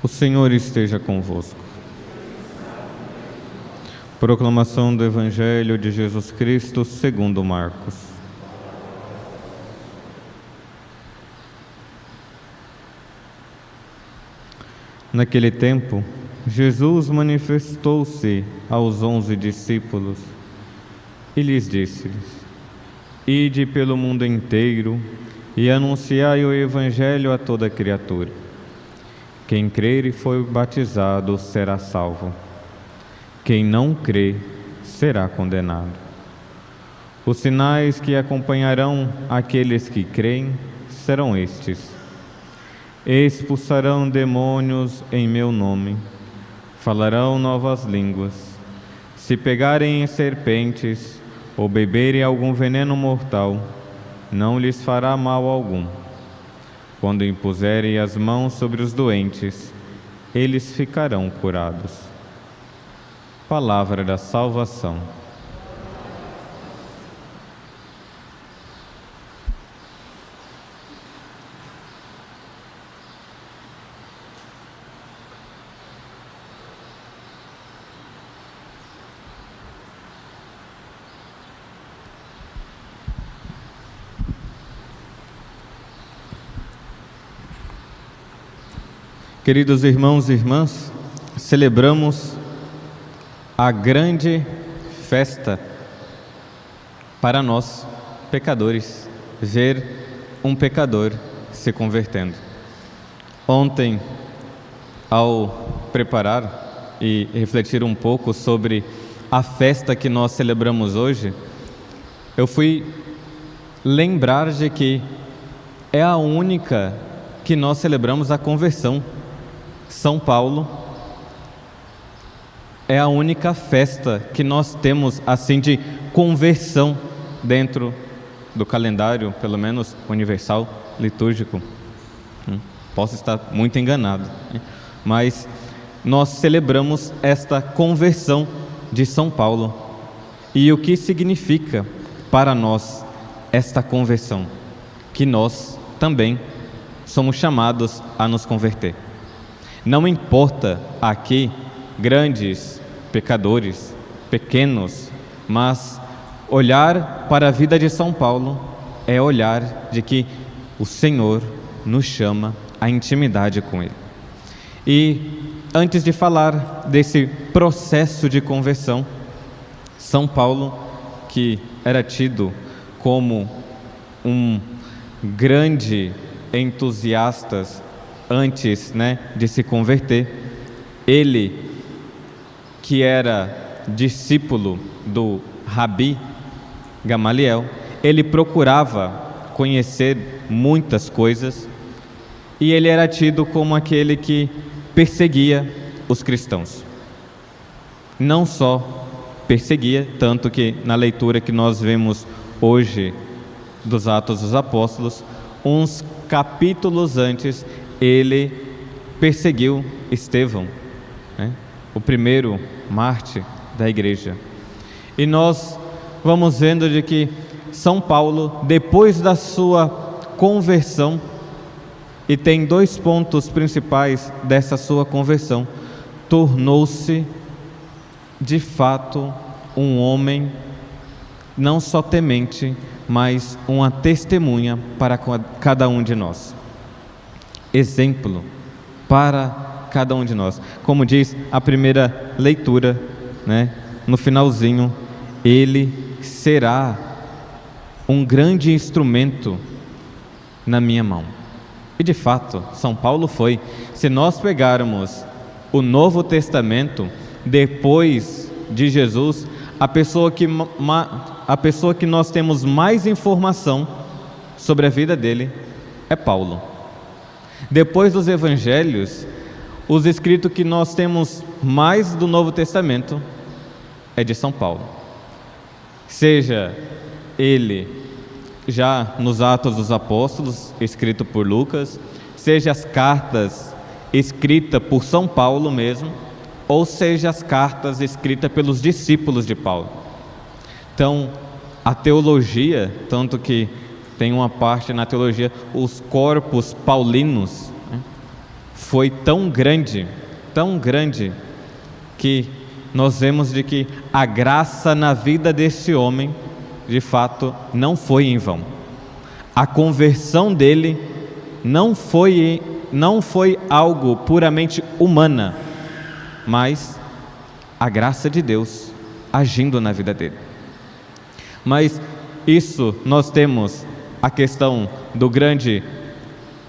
O Senhor esteja convosco. Proclamação do Evangelho de Jesus Cristo segundo Marcos. Naquele tempo, Jesus manifestou-se aos 11 discípulos e lhes disse-lhes: Ide pelo mundo inteiro e anunciai o Evangelho a toda criatura. Quem crer e for batizado será salvo. Quem não crê será condenado. Os sinais que acompanharão aqueles que creem serão estes: expulsarão demônios em meu nome, falarão novas línguas, se pegarem em serpentes ou beberem algum veneno mortal, não lhes fará mal algum. Quando impuserem as mãos sobre os doentes, eles ficarão curados. Palavra da salvação. Queridos irmãos e irmãs, celebramos a grande festa para nós, pecadores, ver um pecador se convertendo. Ontem, ao preparar e refletir um pouco sobre a festa que nós celebramos hoje, eu fui lembrar de que é a única que nós celebramos a conversão. São Paulo é a única festa que nós temos assim de conversão dentro do calendário, pelo menos universal, litúrgico. Posso estar muito enganado, mas nós celebramos esta conversão de São Paulo. E o que significa para nós esta conversão? Que nós também somos chamados a nos converter. Não importa aqui grandes pecadores, pequenos, mas olhar para a vida de São Paulo é olhar de que o Senhor nos chama à intimidade com Ele. E antes de falar desse processo de conversão, São Paulo, que era tido como um grande entusiasta antes, de se converter, ele que era discípulo do Rabi Gamaliel, ele procurava conhecer muitas coisas e ele era tido como aquele que perseguia os cristãos. Não só perseguia, tanto que na leitura que nós vemos hoje dos Atos dos Apóstolos, uns capítulos antes, ele perseguiu Estevão, o primeiro mártir da igreja. E nós vamos vendo de que São Paulo, depois da sua conversão, e tem dois pontos principais dessa sua conversão, tornou-se de fato um homem não só temente, mas uma testemunha para cada um de nós. Exemplo para cada um de nós. Como diz a primeira leitura, no finalzinho, ele será um grande instrumento na minha mão. E de fato, São Paulo foi. Se nós pegarmos o Novo Testamento, depois de Jesus, a pessoa que nós temos mais informação sobre a vida dele é Paulo. Depois dos Evangelhos, os escritos que nós temos mais do Novo Testamento é de São Paulo. Seja ele já nos Atos dos Apóstolos, escrito por Lucas, seja as cartas escritas por São Paulo mesmo, ou seja as cartas escritas pelos discípulos de Paulo. Então, a teologia, tanto que tem uma parte na teologia, os corpos paulinos, foi tão grande, que nós vemos de que a graça na vida desse homem, de fato, não foi em vão. A conversão dele não foi algo puramente humana, mas a graça de Deus agindo na vida dele. Mas isso nós temos a questão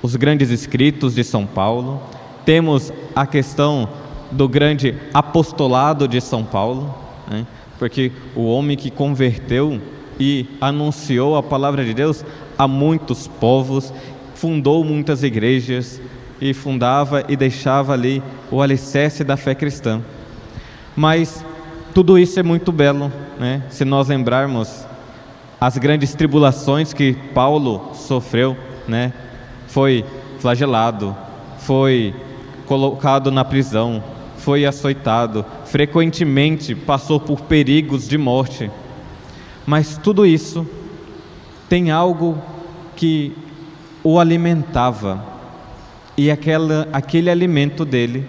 os grandes escritos de São Paulo, temos a questão do grande apostolado de São Paulo, né? Porque o homem que converteu e anunciou a palavra de Deus a muitos povos, fundou muitas igrejas e fundava e deixava ali o alicerce da fé cristã. Mas tudo isso é muito belo, né? Se nós lembrarmos as grandes tribulações que Paulo sofreu, né? Foi flagelado, foi colocado na prisão, foi açoitado, frequentemente passou por perigos de morte. Mas tudo isso tem algo que o alimentava, e aquele alimento dele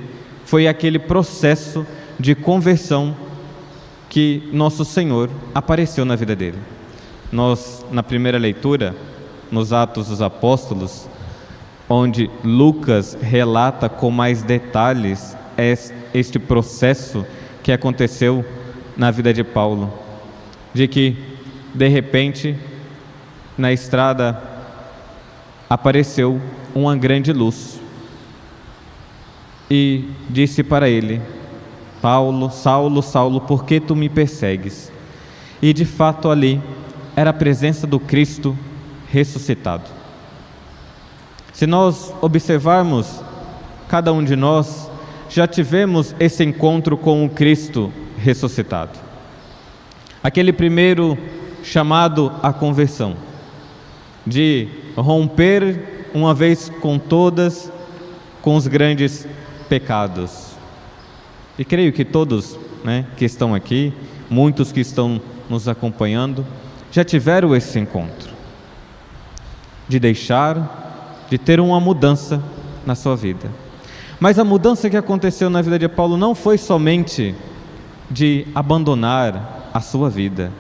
foi aquele processo de conversão que nosso Senhor apareceu na vida dele. Nós, na primeira leitura, nos Atos dos Apóstolos, onde Lucas relata com mais detalhes este processo que aconteceu na vida de Paulo, de que, de repente, na estrada apareceu uma grande luz e disse para ele: Paulo, Saulo, Saulo, por que tu me persegues? E de fato ali era a presença do Cristo ressuscitado. Se nós observarmos, cada um de nós já tivemos esse encontro com o Cristo ressuscitado. Aquele primeiro chamado à conversão, de romper uma vez com todas com os grandes pecados. E creio que todos, né, que estão aqui, muitos que estão nos acompanhando, já tiveram esse encontro, de ter uma mudança na sua vida. Mas a mudança que aconteceu na vida de Paulo não foi somente de abandonar a sua vida,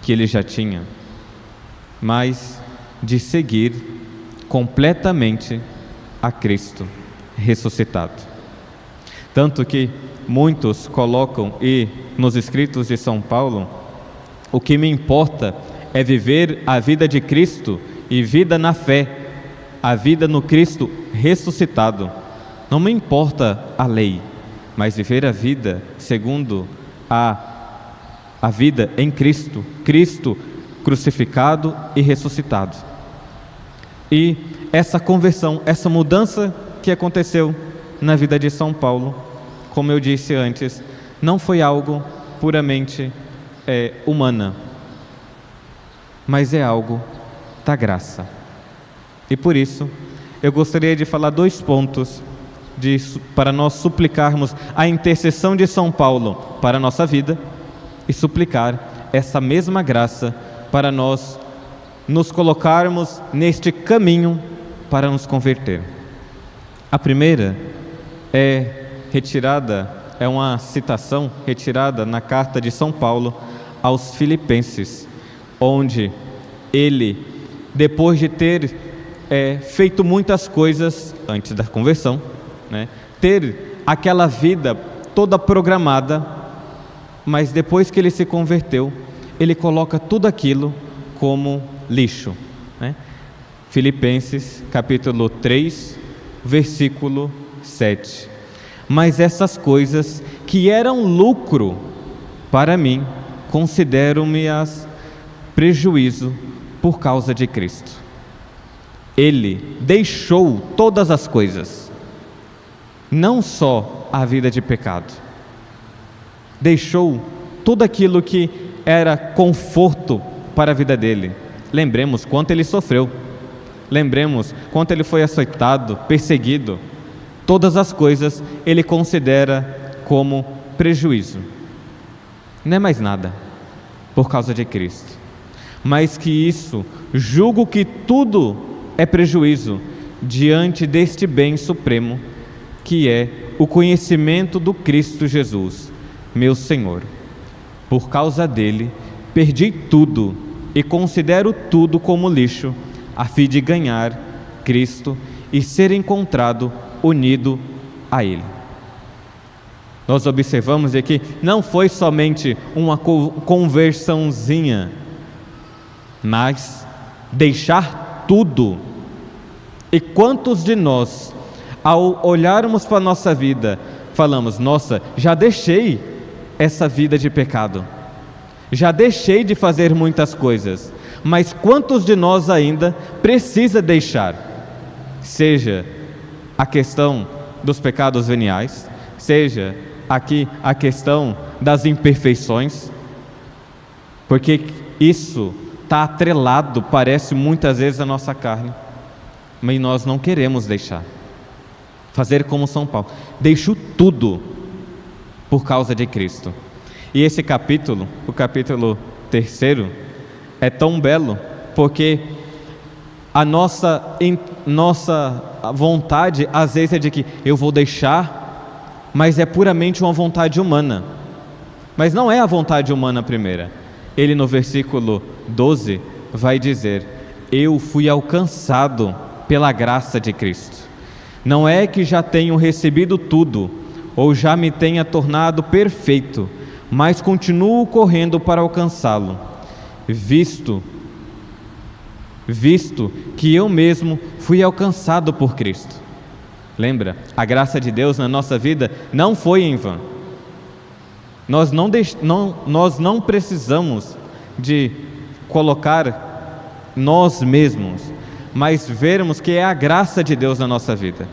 que ele já tinha, mas de seguir completamente a Cristo ressuscitado. Tanto que muitos colocam, e nos escritos de São Paulo, o que me importa é viver a vida de Cristo e vida na fé, a vida no Cristo ressuscitado. Não me importa a lei, mas viver a vida segundo a vida em Cristo, Cristo crucificado e ressuscitado. E essa conversão, essa mudança que aconteceu na vida de São Paulo, como eu disse antes, não foi algo puramente humana, mas é algo da graça. E por isso, eu gostaria de falar 2 pontos para nós suplicarmos a intercessão de São Paulo para a nossa vida e suplicar essa mesma graça para nós nos colocarmos neste caminho para nos converter. A primeira é uma citação retirada na carta de São Paulo aos Filipenses, onde ele, depois de ter feito muitas coisas antes da conversão, né, ter aquela vida toda programada, mas depois que ele se converteu, ele coloca tudo aquilo como lixo, né? Filipenses capítulo 3, versículo 7. Mas essas coisas que eram lucro para mim, considero-me-as prejuízo por causa de Cristo. Ele deixou todas as coisas, não só a vida de pecado, deixou tudo aquilo que era conforto para a vida dele. Lembremos quanto ele sofreu, lembremos quanto ele foi açoitado, perseguido. Todas as coisas ele considera como prejuízo, não é mais nada por causa de Cristo. Mas que isso, julgo que tudo é prejuízo diante deste bem supremo, que é o conhecimento do Cristo Jesus, meu Senhor. Por causa dele, perdi tudo e considero tudo como lixo, a fim de ganhar Cristo e ser encontrado unido a Ele. Nós observamos aqui, não foi somente uma conversãozinha, mas deixar tudo. E quantos de nós, ao olharmos para a nossa vida, falamos: nossa, já deixei essa vida de pecado, já deixei de fazer muitas coisas, mas quantos de nós ainda precisa deixar? Seja a questão dos pecados veniais, seja aqui a questão das imperfeições, porque isso está atrelado, parece muitas vezes, a nossa carne, mas nós não queremos deixar. Fazer como São Paulo: deixo tudo por causa de Cristo. E esse capítulo, o capítulo 3, é tão belo, porque a nossa vontade às vezes é de que eu vou deixar, mas é puramente uma vontade humana. Mas não é a vontade humana primeira. Ele, no versículo 12, vai dizer: eu fui alcançado pela graça de Cristo. Não é que já tenho recebido tudo, ou já me tenha tornado perfeito, mas continuo correndo para alcançá-lo, visto que eu mesmo fui alcançado por Cristo. Lembra? A graça de Deus na nossa vida não foi em vão. Nós não precisamos de colocar nós mesmos, mas vermos que é a graça de Deus na nossa vida.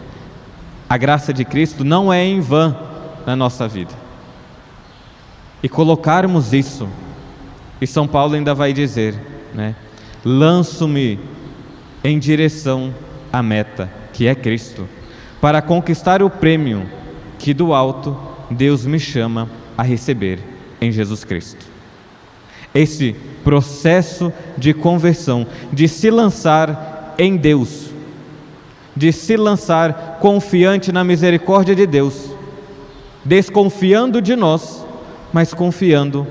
A graça de Cristo não é em vão na nossa vida. E colocarmos isso, e São Paulo ainda vai dizer, né? Lanço-me em direção à meta, que é Cristo, para conquistar o prêmio que do alto Deus me chama a receber em Jesus Cristo. Esse processo de conversão, de se lançar em Deus, de se lançar confiante na misericórdia de Deus, desconfiando de nós, mas confiando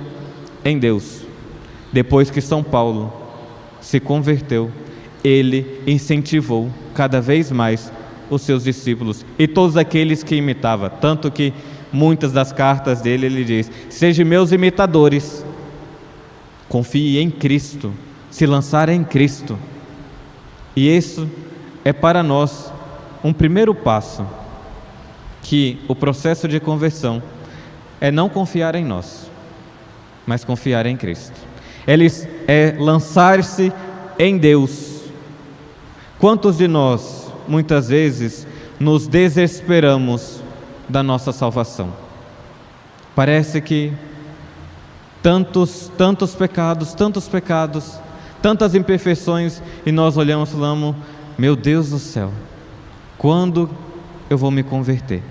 em Deus. Depois que São Paulo se converteu, ele incentivou cada vez mais os seus discípulos e todos aqueles que imitava, tanto que muitas das cartas dele ele diz: sejam meus imitadores, confie em Cristo, se lançar em Cristo. E isso é para nós um primeiro passo, que o processo de conversão é não confiar em nós, mas confiar em Cristo. É lançar-se em Deus. Quantos de nós, muitas vezes, nos desesperamos da nossa salvação? Parece que tantos pecados, tantas imperfeições, e nós olhamos e falamos: meu Deus do céu, quando eu vou me converter?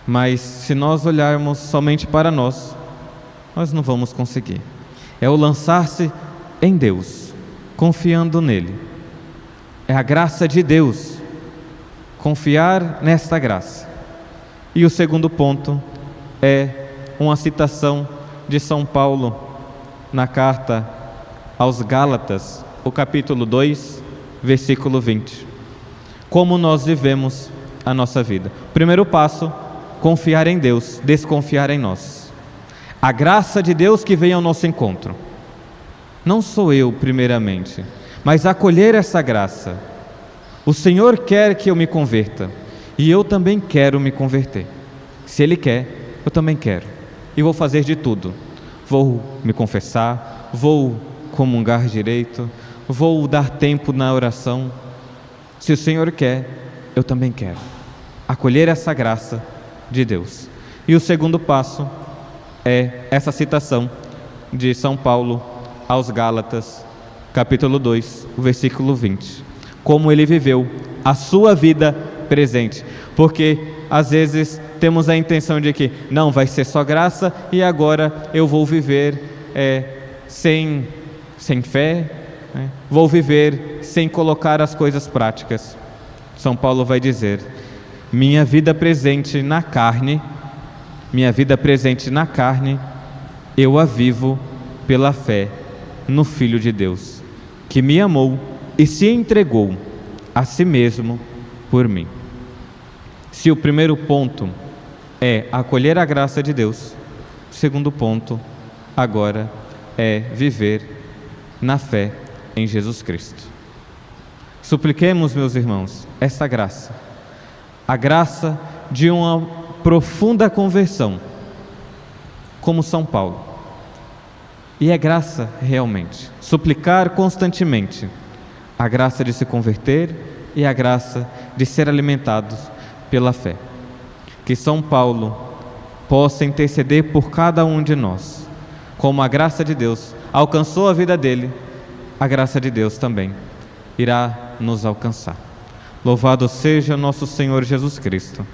Mas se nós olharmos somente para nós não vamos conseguir. É o lançar-se em Deus, confiando nele. É a graça de Deus, confiar nesta graça. E o segundo ponto é uma citação de São Paulo na carta aos Gálatas, o capítulo 2, versículo 20. Como nós vivemos a nossa vida? Primeiro passo: confiar em Deus, desconfiar em nós. A graça de Deus que vem ao nosso encontro. Não sou eu primeiramente, mas acolher essa graça. O Senhor quer que eu me converta, e eu também quero me converter. Se Ele quer, eu também quero, e vou fazer de tudo. Vou me confessar, vou comungar direito, vou dar tempo na oração. Se o Senhor quer, eu também quero. Acolher essa graça de Deus. E o segundo passo é essa citação de São Paulo aos Gálatas, capítulo 2, o versículo 20. Como ele viveu a sua vida presente. Porque às vezes temos a intenção de que não, vai ser só graça e agora eu vou viver sem fé, né? Vou viver sem colocar as coisas práticas. São Paulo vai dizer: minha vida presente na carne, eu a vivo pela fé no Filho de Deus, que me amou e se entregou a si mesmo por mim. Se o primeiro ponto é acolher a graça de Deus, o segundo ponto agora é viver na fé em Jesus Cristo. Supliquemos, meus irmãos, essa graça, a graça de uma profunda conversão, como São Paulo. E é graça realmente, suplicar constantemente a graça de se converter e a graça de ser alimentados pela fé. Que São Paulo possa interceder por cada um de nós, como a graça de Deus alcançou a vida dele, a graça de Deus também irá nos alcançar. Louvado seja nosso Senhor Jesus Cristo,